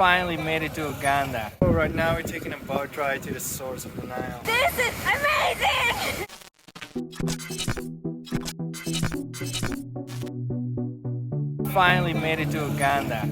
finally made it to Uganda. So right now we're taking a boat ride to the source of the Nile. This is amazing! Finally made it to Uganda.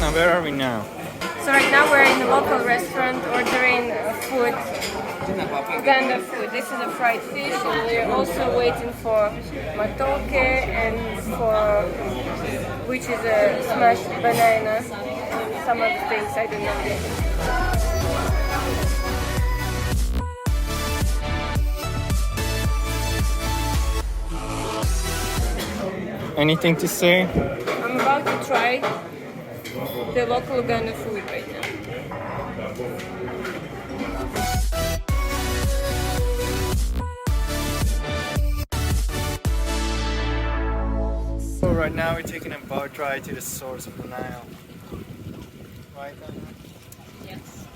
Now where are we now? So right now we're in the local restaurant ordering food, Uganda food. This is a fried fish, and we're also waiting for Matoke and for, which is a smashed banana, and some other things I don't know yet. Anything to say? I'm about to try the local Uganda food right now. So right now we're taking a boat ride to the source of the Nile. Right then? Yes.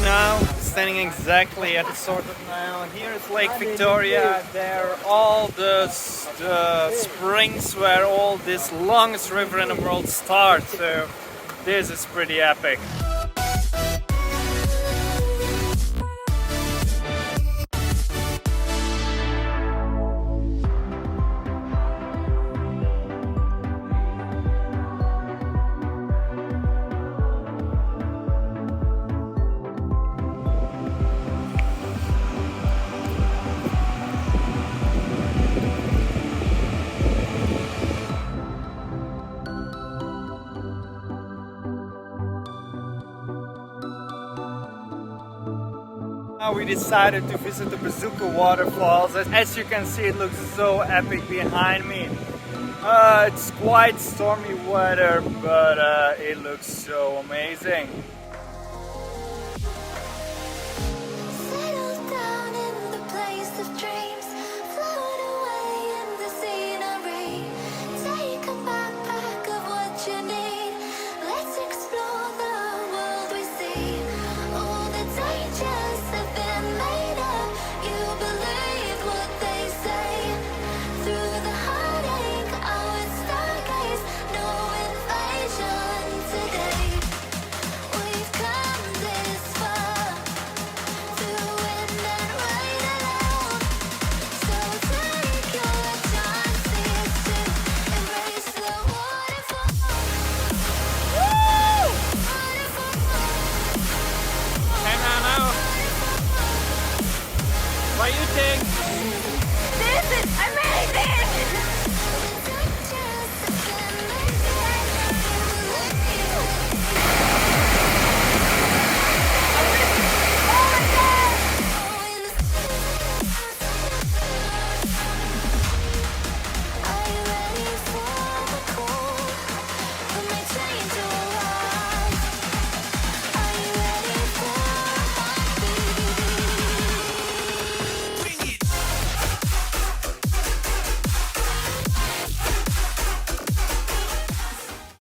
Now standing exactly at the source of Nile. Here is Lake Viktoria. There are all the springs where all this longest river in the world starts. So this is pretty epic. Now we decided to visit the Bazooka waterfalls. As you can see, it looks so epic behind me. It's quite stormy weather, but it looks so amazing. Have been made think? This is amazing!